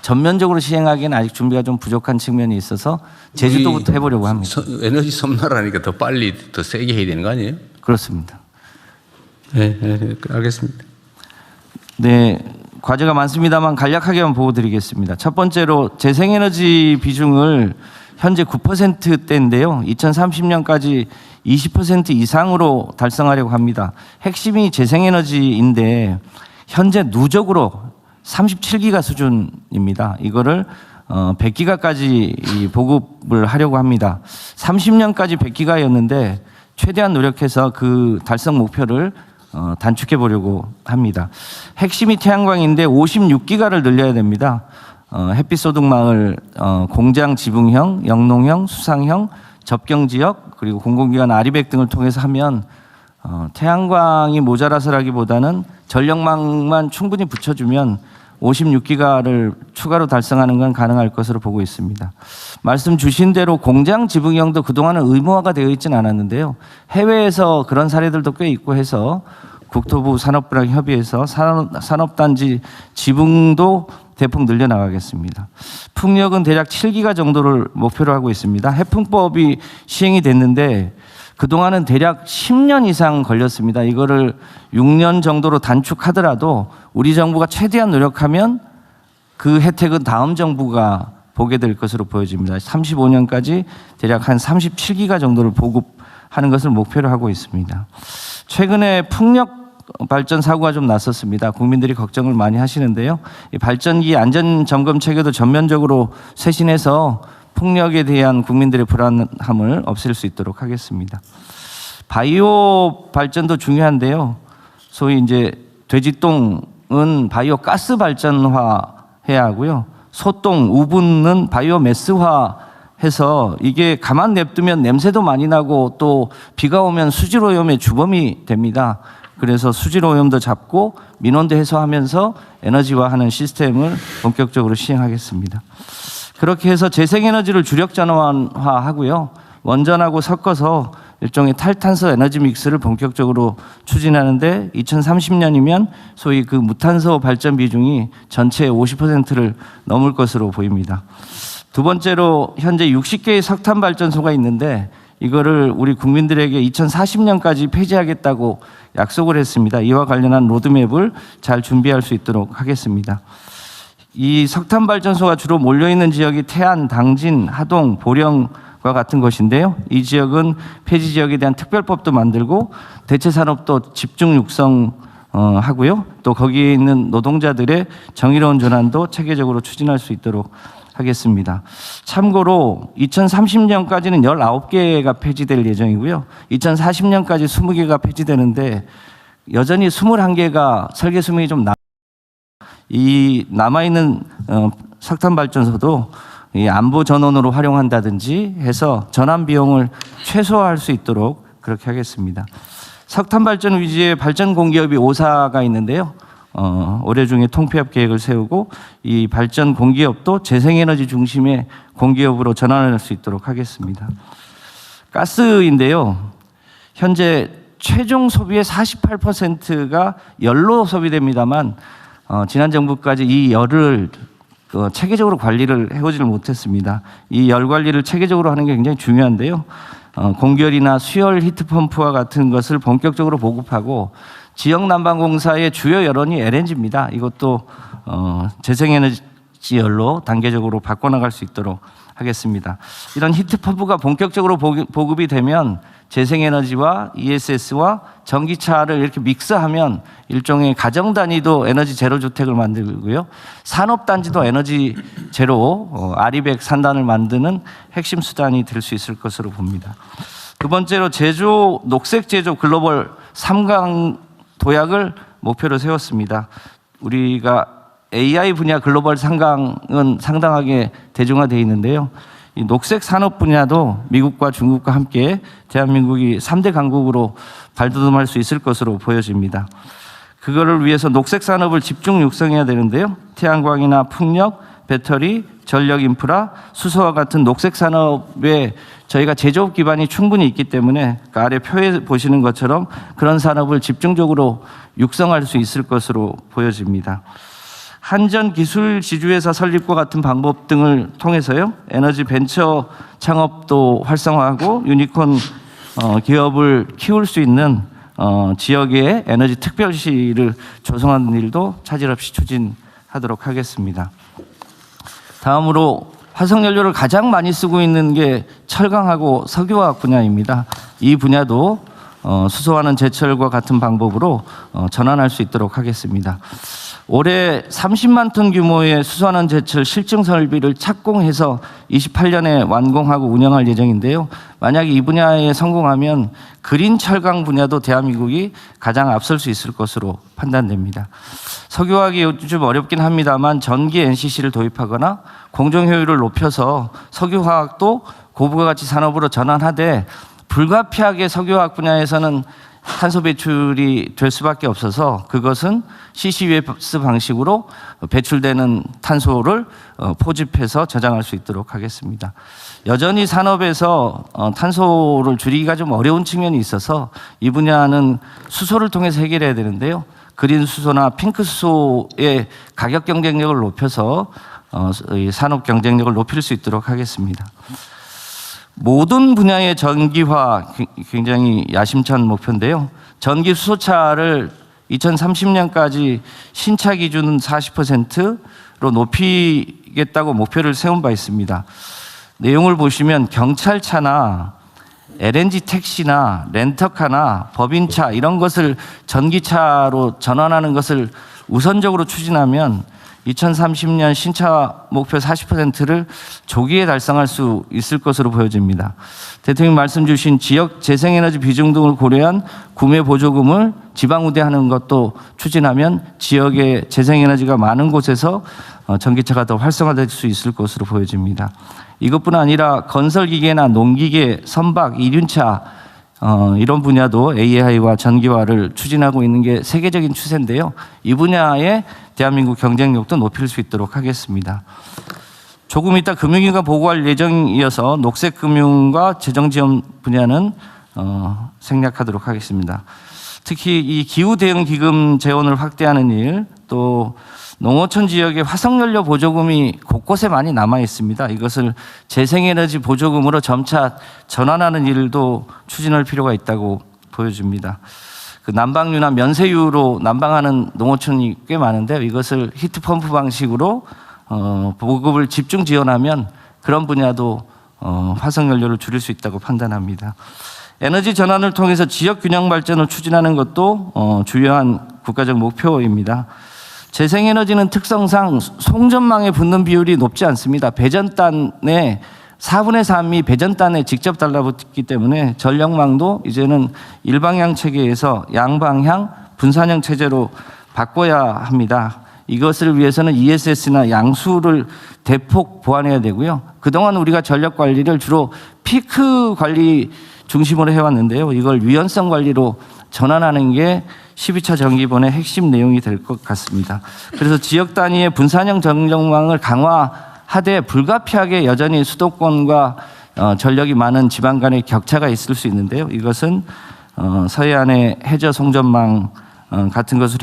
전면적으로 시행하기에는 아직 준비가 좀 부족한 측면이 있어서 제주도부터 해보려고 합니다. 에너지 섬나라니까 더 빨리 더 세게 해야 되는 거 아니에요? 그렇습니다. 네, 알겠습니다. 네, 과제가 많습니다만 간략하게만 보고드리겠습니다. 첫 번째로 재생에너지 비중을 현재 9%대인데요. 2030년까지 20% 이상으로 달성하려고 합니다. 핵심이 재생에너지인데 현재 누적으로 37기가 수준입니다. 이거를 100기가까지 보급을 하려고 합니다. 30년까지 100기가였는데 최대한 노력해서 그 달성 목표를 단축해 보려고 합니다. 핵심이 태양광인데 56기가를 늘려야 됩니다. 햇빛 소득 마을, 공장 지붕형, 영농형, 수상형, 접경 지역 그리고 공공기관 아리백 등을 통해서 하면 태양광이 모자라서라기보다는 전력망만 충분히 붙여주면 56기가를 추가로 달성하는 건 가능할 것으로 보고 있습니다. 말씀 주신 대로 공장 지붕형도 그동안은 의무화가 되어 있지는 않았는데요. 해외에서 그런 사례들도 꽤 있고 해서 국토부 산업부랑 협의해서 산업단지 지붕도 대폭 늘려나가겠습니다. 풍력은 대략 7기가 정도를 목표로 하고 있습니다. 해풍법이 시행이 됐는데 그동안은 대략 10년 이상 걸렸습니다. 이거를 6년 정도로 단축하더라도 우리 정부가 최대한 노력하면 그 혜택은 다음 정부가 보게 될 것으로 보여집니다. 35년까지 대략 한 37기가 정도를 보급하는 것을 목표로 하고 있습니다. 최근에 풍력 발전 사고가 좀 났었습니다. 국민들이 걱정을 많이 하시는데요. 이 발전기 안전 점검 체계도 전면적으로 쇄신해서 풍력에 대한 국민들의 불안함을 없앨 수 있도록 하겠습니다. 바이오 발전도 중요한데요. 소위 이제 돼지똥은 바이오 가스 발전화 해야 하고요. 소똥, 우분은 바이오 매스화 해서 이게 가만 냅두면 냄새도 많이 나고 또 비가 오면 수질오염의 주범이 됩니다. 그래서 수질오염도 잡고 민원도 해소하면서 에너지화하는 시스템을 본격적으로 시행하겠습니다. 그렇게 해서 재생에너지를 주력 전환화하고요. 원전하고 섞어서 일종의 탈탄소 에너지 믹스를 본격적으로 추진하는데 2030년이면 소위 그 무탄소 발전 비중이 전체의 50%를 넘을 것으로 보입니다. 두 번째로 현재 60개의 석탄 발전소가 있는데 이거를 우리 국민들에게 2040년까지 폐지하겠다고 약속을 했습니다. 이와 관련한 로드맵을 잘 준비할 수 있도록 하겠습니다. 이 석탄 발전소가 주로 몰려있는 지역이 태안, 당진, 하동, 보령과 같은 것인데요. 이 지역은 폐지 지역에 대한 특별법도 만들고 대체 산업도 집중 육성하고요. 또 거기에 있는 노동자들의 정의로운 전환도 체계적으로 추진할 수 있도록 하겠습니다. 참고로 2030년까지는 19개가 폐지될 예정이고요. 2040년까지 20개가 폐지되는데 여전히 21개가 설계 수명이 좀 이 남아있는 석탄 발전소도 이 안보 전원으로 활용한다든지 해서 전환 비용을 최소화할 수 있도록 그렇게 하겠습니다. 석탄 발전 위주의 발전 공기업이 5사가 있는데요. 올해 중에 통폐합 계획을 세우고 이 발전 공기업도 재생에너지 중심의 공기업으로 전환할 수 있도록 하겠습니다. 가스인데요. 현재 최종 소비의 48%가 열로 소비됩니다만 지난 정부까지 이 열을 체계적으로 관리를 해오지를 못했습니다. 이 열 관리를 체계적으로 하는 게 굉장히 중요한데요. 공결이나 수열 히트펌프와 같은 것을 본격적으로 보급하고 지역난방공사의 주요 여론이 LNG입니다. 이것도 재생에너지 열로 단계적으로 바꿔나갈 수 있도록 하겠습니다. 이런 히트펌프가 본격적으로 보급이 되면 재생에너지와 ESS와 전기차를 이렇게 믹스하면 일종의 가정 단위도 에너지 제로 주택을 만들고요. 산업 단지도 에너지 제로 아리백 산단을 만드는 핵심 수단이 될 수 있을 것으로 봅니다. 두 번째로 제조 녹색 제조 글로벌 3강 도약을 목표로 세웠습니다. 우리가 AI 분야 글로벌 3강은 상당하게 대중화되어 있는데요. 이 녹색 산업 분야도 미국과 중국과 함께 대한민국이 3대 강국으로 발돋움할 수 있을 것으로 보여집니다. 그거를 위해서 녹색 산업을 집중 육성해야 되는데요. 태양광이나 풍력, 배터리, 전력 인프라, 수소와 같은 녹색 산업에 저희가 제조업 기반이 충분히 있기 때문에 그 아래 표에 보시는 것처럼 그런 산업을 집중적으로 육성할 수 있을 것으로 보여집니다. 한전 기술 지주회사 설립과 같은 방법 등을 통해서요, 에너지 벤처 창업도 활성화하고 유니콘 기업을 키울 수 있는 지역의 에너지 특별시를 조성하는 일도 차질 없이 추진하도록 하겠습니다. 다음으로 화석연료를 가장 많이 쓰고 있는 게 철강하고 석유화학 분야입니다. 이 분야도 수소화는 제철과 같은 방법으로 전환할 수 있도록 하겠습니다. 올해 30만 톤 규모의 수소화는 제철 실증 설비를 착공해서 28년에 완공하고 운영할 예정인데요. 만약에 이 분야에 성공하면 그린 철강 분야도 대한민국이 가장 앞설 수 있을 것으로 판단됩니다. 석유화학이 요즘 어렵긴 합니다만 전기 NCC를 도입하거나 공정 효율을 높여서 석유화학도 고부가가치 산업으로 전환하되 불가피하게 석유화학 분야에서는 탄소 배출이 될 수밖에 없어서 그것은 CCUS 방식으로 배출되는 탄소를 포집해서 저장할 수 있도록 하겠습니다. 여전히 산업에서 탄소를 줄이기가 좀 어려운 측면이 있어서 이 분야는 수소를 통해서 해결해야 되는데요. 그린 수소나 핑크 수소의 가격 경쟁력을 높여서 산업 경쟁력을 높일 수 있도록 하겠습니다. 모든 분야의 전기화 굉장히 야심찬 목표인데요. 전기 수소차를 2030년까지 신차 기준은 40%로 높이겠다고 목표를 세운 바 있습니다. 내용을 보시면 경찰차나 LNG 택시나 렌터카나 법인차 이런 것을 전기차로 전환하는 것을 우선적으로 추진하면 2030년 신차 목표 40%를 조기에 달성할 수 있을 것으로 보여집니다. 대통령님 말씀 주신 지역 재생에너지 비중 등을 고려한 구매 보조금을 지방 우대하는 것도 추진하면 지역에 재생에너지가 많은 곳에서 전기차가 더 활성화될 수 있을 것으로 보여집니다. 이것뿐 아니라 건설기계나 농기계, 선박, 이륜차 이런 분야도 AI와 전기화를 추진하고 있는 게 세계적인 추세인데요. 이 분야에 대한민국 경쟁력도 높일 수 있도록 하겠습니다. 조금 이따 금융위가 보고할 예정이어서 녹색금융과 재정지원 분야는 생략하도록 하겠습니다. 특히 이 기후대응기금 재원을 확대하는 일, 또 농어촌 지역의 화석연료 보조금이 곳곳에 많이 남아 있습니다. 이것을 재생에너지 보조금으로 점차 전환하는 일도 추진할 필요가 있다고 보여집니다. 그 난방유나 면세유로 난방하는 농어촌이 꽤 많은데 이것을 히트펌프 방식으로 보급을 집중 지원하면 그런 분야도 화석연료를 줄일 수 있다고 판단합니다. 에너지 전환을 통해서 지역 균형 발전을 추진하는 것도 주요한 국가적 목표입니다. 재생에너지는 특성상 송전망에 붙는 비율이 높지 않습니다. 배전단의 4분의 3이 배전단에 직접 달라붙기 때문에 전력망도 이제는 일방향 체계에서 양방향 분산형 체제로 바꿔야 합니다. 이것을 위해서는 ESS나 양수를 대폭 보완해야 되고요. 그동안 우리가 전력 관리를 주로 피크 관리 중심으로 해왔는데요. 이걸 유연성 관리로 전환하는 게 12차 정기본의 핵심 내용이 될 것 같습니다. 그래서 지역 단위의 분산형 전력망을 강화하되 불가피하게 여전히 수도권과 전력이 많은 지방 간의 격차가 있을 수 있는데요. 이것은 서해안의 해저 송전망 같은 것을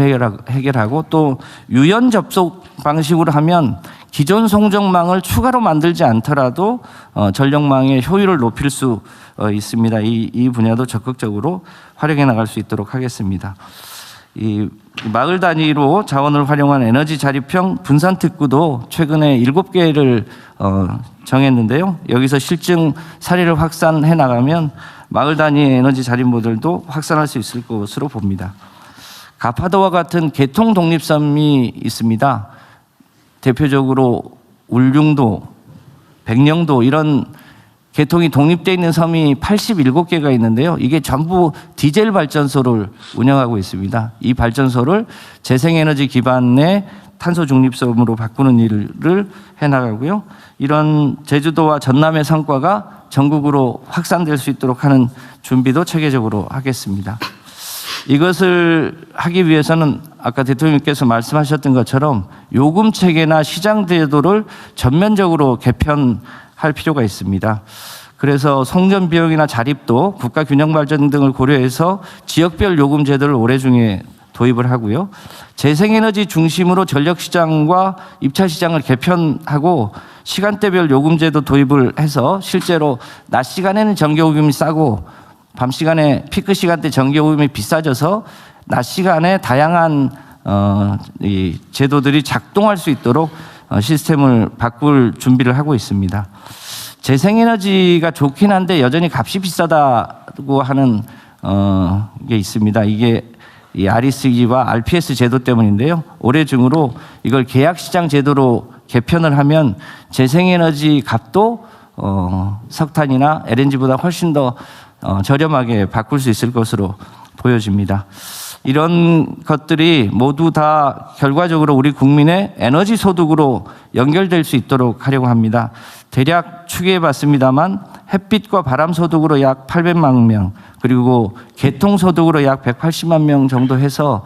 해결하고 또 유연 접속 방식으로 하면 기존 송전망을 추가로 만들지 않더라도 전력망의 효율을 높일 수 있습니다. 이 분야도 적극적으로 활용해 나갈 수 있도록 하겠습니다. 이 마을 단위로 자원을 활용한 에너지 자립형 분산 특구도 최근에 7개를 정했는데요. 여기서 실증 사례를 확산해 나가면 마을 단위의 에너지 자립 모델도 확산할 수 있을 것으로 봅니다. 가파도와 같은 개통 독립섬이 있습니다. 대표적으로 울릉도, 백령도 이런 개통이 독립되어 있는 섬이 87개가 있는데요. 이게 전부 디젤 발전소를 운영하고 있습니다. 이 발전소를 재생에너지 기반의 탄소 중립섬으로 바꾸는 일을 해나가고요. 이런 제주도와 전남의 성과가 전국으로 확산될 수 있도록 하는 준비도 체계적으로 하겠습니다. 이것을 하기 위해서는 아까 대통령께서 말씀하셨던 것처럼 요금 체계나 시장 제도를 전면적으로 개편할 필요가 있습니다. 그래서 송전 비용이나 자립도 국가 균형 발전 등을 고려해서 지역별 요금 제도를 올해 중에 도입을 하고요. 재생에너지 중심으로 전력시장과 입찰시장을 개편하고 시간대별 요금제도 도입을 해서 실제로 낮 시간에는 전기요금이 싸고 밤 시간에 피크 시간대 전기요금이 비싸져서 낮 시간에 다양한 이 제도들이 작동할 수 있도록 시스템을 바꿀 준비를 하고 있습니다. 재생에너지가 좋긴 한데 여전히 값이 비싸다고 하는 게 있습니다. 이게 이 REC와 RPS 제도 때문인데요. 올해 중으로 이걸 계약시장 제도로 개편을 하면 재생에너지 값도 석탄이나 LNG보다 훨씬 더 저렴하게 바꿀 수 있을 것으로 보여집니다. 이런 것들이 모두 다 결과적으로 우리 국민의 에너지 소득으로 연결될 수 있도록 하려고 합니다. 대략 추계해 봤습니다만 햇빛과 바람 소득으로 약 800만 명, 그리고 개통 소득으로 약 180만 명 정도 해서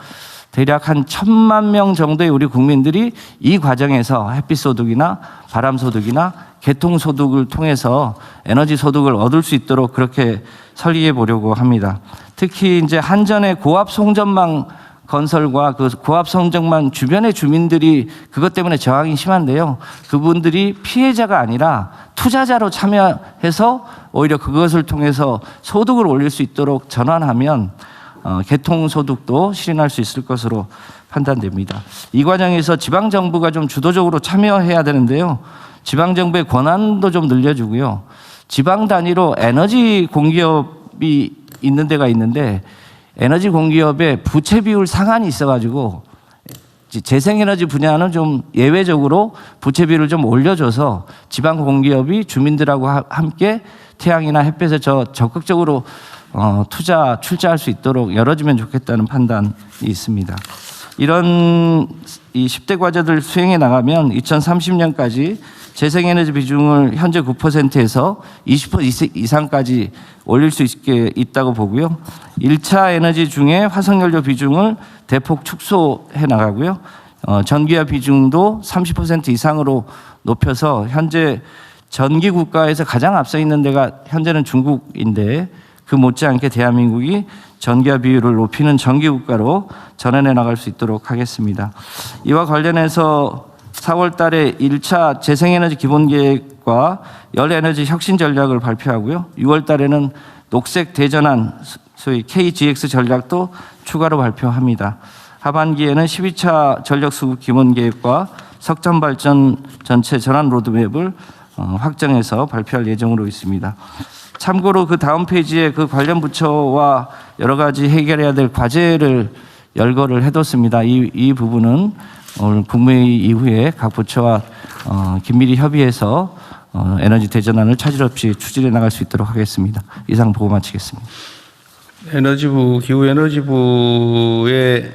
대략 한 1,000만 명 정도의 우리 국민들이 이 과정에서 햇빛 소득이나 바람 소득이나 개통 소득을 통해서 에너지 소득을 얻을 수 있도록 그렇게 설계해 보려고 합니다. 특히 이제 한전의 고압 송전망 건설과 그 고압 송전망 주변의 주민들이 그것 때문에 저항이 심한데요. 그분들이 피해자가 아니라 투자자로 참여해서 오히려 그것을 통해서 소득을 올릴 수 있도록 전환하면 개통 소득도 실현할 수 있을 것으로 판단됩니다. 이 과정에서 지방 정부가 좀 주도적으로 참여해야 되는데요. 지방 정부의 권한도 좀 늘려주고요. 지방 단위로 에너지 공기업이 있는 데가 있는데 에너지 공기업의 부채 비율 상한이 있어가지고 재생에너지 분야는 좀 예외적으로 부채 비율을 좀 올려줘서 지방 공기업이 주민들하고 함께 태양이나 햇볕에 적극적으로 출자할 수 있도록 열어주면 좋겠다는 판단이 있습니다. 이런 이 10대 과제들 수행해 나가면 2030년까지 재생에너지 비중을 현재 9%에서 20% 이상까지 올릴 수 있다고 보고요. 1차 에너지 중에 화석연료 비중을 대폭 축소해 나가고요. 전기화 비중도 30% 이상으로 높여서 현재 전기 국가에서 가장 앞서 있는 데가 현재는 중국인데 그 못지않게 대한민국이 전기화 비율을 높이는 전기 국가로 전환해 나갈 수 있도록 하겠습니다. 이와 관련해서 4월 달에 1차 재생에너지 기본계획과 열에너지 혁신 전략을 발표하고요. 6월 달에는 녹색 대전환 소위 KGX 전략도 추가로 발표합니다. 하반기에는 12차 전력수급 기본계획과 석탄발전 전체 전환 로드맵을 확정해서 발표할 예정으로 있습니다. 참고로 그 다음 페이지에 그 관련 부처와 여러 가지 해결해야 될 과제를 열거를 해뒀습니다. 이 부분은 오늘 국무회의 이후에 각 부처와 긴밀히 협의해서 에너지 대전환을 차질 없이 추진해 나갈 수 있도록 하겠습니다. 이상 보고 마치겠습니다. 기후에너지부의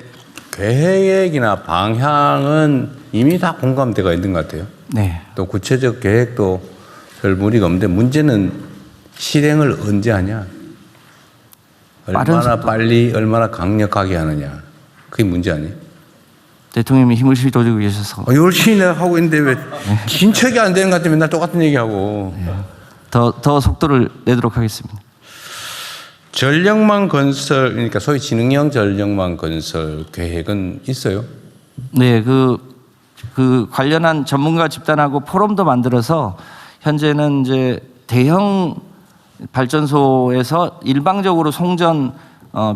계획이나 방향은 이미 다 공감대가 있는 것 같아요. 네. 또 구체적 계획도 별 무리가 없는데 문제는 실행을 언제 하냐? 얼마나 빨리, 얼마나 강력하게 하느냐. 그게 문제 아니에요? 대통령님이 힘을 실어주고 계셔서 열심히 내가 하고 있는데 왜 진척이 안 되는 것 같아 맨날 똑같은 얘기하고. 더 속도를 내도록 하겠습니다. 전력망 건설, 그러니까 소위 지능형 전력망 건설 계획은 있어요? 네, 그 관련한 전문가 집단하고 포럼도 만들어서 현재는 이제 대형 발전소에서 일방적으로 송전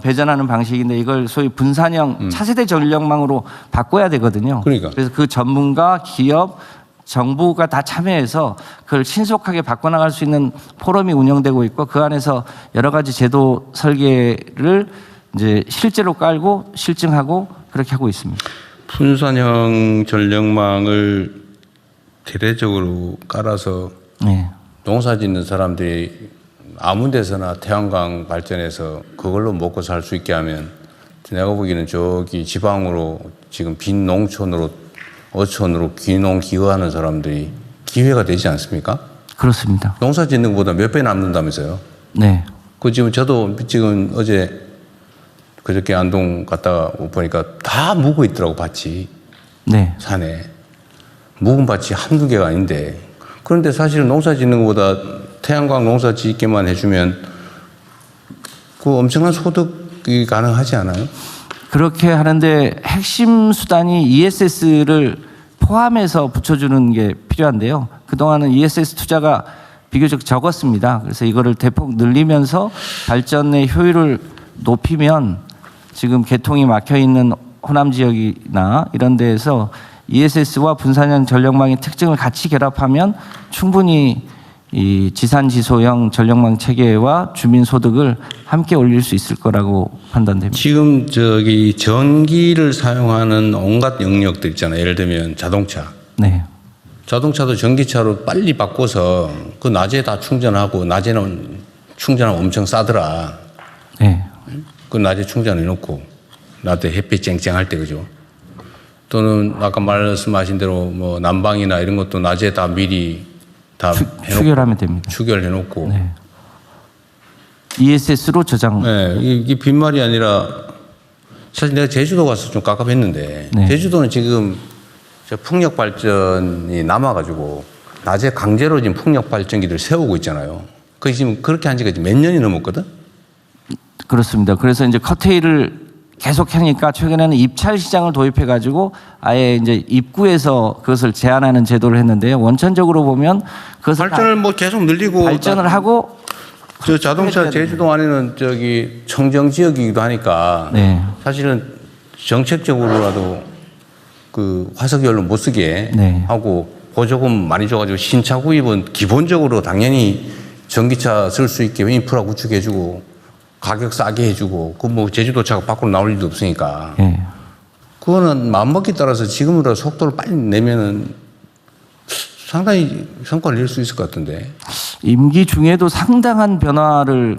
배전하는 방식인데 이걸 소위 분산형 차세대 전력망으로 바꿔야 되거든요. 그러니까. 그래서 그 전문가, 기업, 정부가 다 참여해서 그걸 신속하게 바꿔나갈 수 있는 포럼이 운영되고 있고 그 안에서 여러 가지 제도 설계를 이제 실제로 깔고 실증하고 그렇게 하고 있습니다. 분산형 전력망을 대대적으로 깔아서 네. 농사 짓는 사람들이 아무 데서나 태양광 발전해서 그걸로 먹고 살 수 있게 하면 내가 보기에는 저기 지방으로 지금 빈 농촌으로 어촌으로 귀농 기여하는 사람들이 기회가 되지 않습니까? 그렇습니다. 농사 짓는 것보다 몇 배 남는다면서요? 네. 그 지금 저도 지금 어제 그저께 안동 갔다 보니까 다 묵어 있더라고 밭이. 네. 산에 묵은 밭이 한두 개가 아닌데 그런데 사실 농사 짓는 것보다 태양광 농사 짓게만 해주면 그 엄청난 소득이 가능하지 않아요? 그렇게 하는데 핵심 수단이 ESS를 포함해서 붙여주는 게 필요한데요. 그동안은 ESS 투자가 비교적 적었습니다. 그래서 이거를 대폭 늘리면서 발전의 효율을 높이면 지금 개통이 막혀 있는 호남 지역이나 이런 데에서 ESS와 분산형 전력망의 특징을 같이 결합하면 충분히 이 지산지소형 전력망 체계와 주민 소득을 함께 올릴 수 있을 거라고 판단됩니다. 지금 저기 전기를 사용하는 온갖 영역들 있잖아요. 예를 들면 자동차. 네. 자동차도 전기차로 빨리 바꿔서 그 낮에 다 충전하고 낮에는 충전하면 엄청 싸더라. 네. 그 낮에 충전해 놓고 낮에 햇빛 쨍쨍할 때 그죠. 또는 아까 말씀하신 대로 뭐 난방이나 이런 것도 낮에 다 미리 다 추결하면 됩니다. 추결해 놓고. 네. ESS로 저장. 네, 이게 빈말이 아니라 사실 내가 제주도 가서 좀 깝깝했는데 네. 제주도는 지금 저 풍력 발전이 남아가지고 낮에 강제로 지금 풍력 발전기들 세우고 있잖아요. 그 지금 그렇게 한 지가 몇 년이 넘었거든. 그렇습니다. 그래서 이제 커테일을 계속 하니까 최근에는 입찰 시장을 도입해 가지고 아예 이제 입구에서 그것을 제한하는 제도를 했는데요. 원천적으로 보면 그것을 발전을 뭐 계속 늘리고 발전을 하고 저 자동차 제주도 안에는 저기 청정 지역이기도 하니까 네. 사실은 정책적으로라도 그 화석연료 못 쓰게 네. 하고 보조금 많이 줘가지고 신차 구입은 기본적으로 당연히 전기차 쓸 수 있게 인프라 구축해주고 가격 싸게 해주고 그 뭐 제주도차가 밖으로 나올 일도 없으니까 네. 그거는 마음먹기 따라서 지금으로 속도를 빨리 내면은 상당히 성과를 낼 수 있을 것 같은데. 임기 중에도 상당한 변화를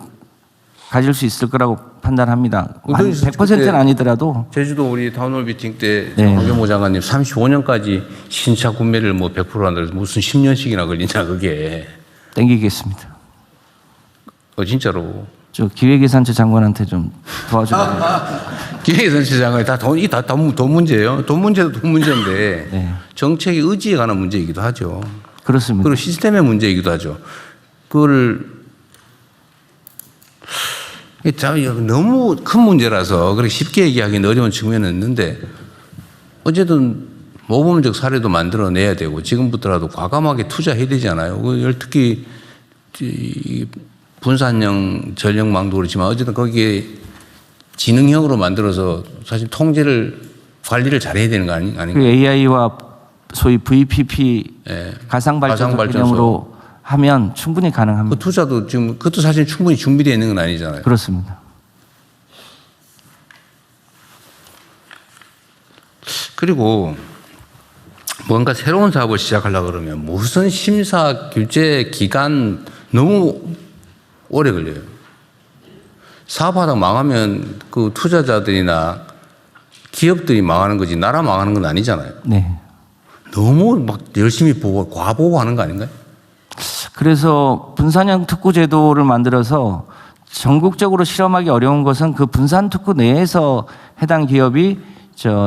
가질 수 있을 거라고 판단합니다. 한 100%는 아니더라도 제주도 우리 타운홀 미팅 때 네. 황교모 장관님 35년까지 신차 구매를 뭐 100% 한다 해서 무슨 10년씩이나 걸리냐 그게. 땡기겠습니다. 진짜로. 저 기획예산처 장관한테 좀 도와주세요. 기획선체 장관이 돈 문제예요. 돈 문제도 돈 문제인데 네. 정책의 의지에 관한 문제이기도 하죠. 그렇습니다. 그리고 시스템의 문제이기도 하죠. 그거를 이게 참 너무 큰 문제라서 그렇게 쉽게 얘기하기는 어려운 측면은 있는데 어쨌든 모범적 사례도 만들어내야 되고 지금부터라도 과감하게 투자해야 되잖아요. 특히 이 분산형 전력망도 그렇지만 어쨌든 거기에 지능형으로 만들어서 사실 통제를 관리를 잘해야 되는 거 아닌가요? 그 AI와 소위 VPP 예. 가상발전소 가상발전소. 개념으로 하면 충분히 가능합니다. 그 투자도 지금 그것도 사실 충분히 준비되어 있는 건 아니잖아요. 그렇습니다. 그리고 뭔가 새로운 사업을 시작하려고 그러면 무슨 심사 규제 기간 너무 오래 걸려요. 사업하다 망하면 그 투자자들이나 기업들이 망하는 거지 나라 망하는 건 아니잖아요. 네. 너무 막 열심히 보고 과보고하는 거 아닌가요? 그래서 분산형 특구 제도를 만들어서 전국적으로 실험하기 어려운 것은 그 분산 특구 내에서 해당 기업이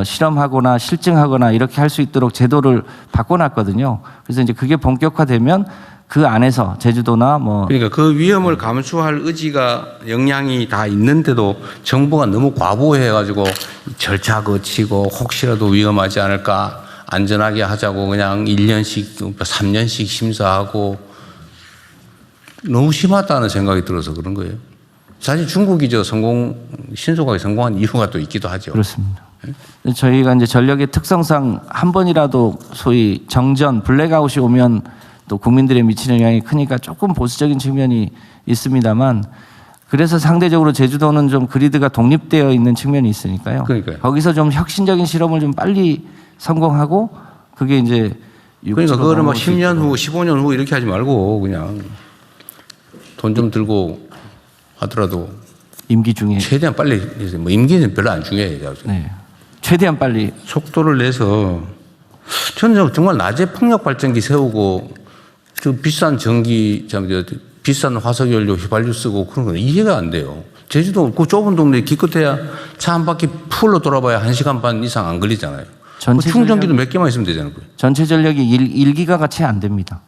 실험하거나 실증하거나 이렇게 할 수 있도록 제도를 바꿔놨거든요. 그래서 이제 그게 본격화되면 그 안에서 제주도나 뭐 그러니까 그 위험을 감수할 의지가 역량이 다 있는데도 정부가 너무 과보해가지고 절차 거치고 혹시라도 위험하지 않을까 안전하게 하자고 그냥 1년씩 3년씩 심사하고 너무 심하다는 생각이 들어서 그런 거예요. 사실 중국이 신속하게 성공한 이유가 또 있기도 하죠. 그렇습니다. 저희가 이제 전력의 특성상 한 번이라도 소위 정전 블랙아웃이 오면 또 국민들의 미치는 영향이 크니까 조금 보수적인 측면이 있습니다만 그래서 상대적으로 제주도는 좀 그리드가 독립되어 있는 측면이 있으니까요. 그러니까요. 거기서 좀 혁신적인 실험을 좀 빨리 성공하고 그게 이제 그러니까 그거를 막 10년 후, 15년 후 이렇게 하지 말고 그냥 돈 좀 들고 하더라도 임기 중에 최대한 빨리 해서 뭐 임기는 별로 안 중요해요. 네. 최대한 빨리 속도를 내서 저는 정말 낮에 풍력 발전기 세우고 저 비싼 전기, 비싼 화석연료 휘발유 쓰고 그런 건 이해가 안 돼요. 제주도 그 좁은 동네 기껏해야 차 한 바퀴 풀로 돌아봐야 1시간 반 이상 안 걸리잖아요. 그 충전기도 몇 개만 있으면 되잖아요. 전체 전력이 1기가가 채 안 됩니다.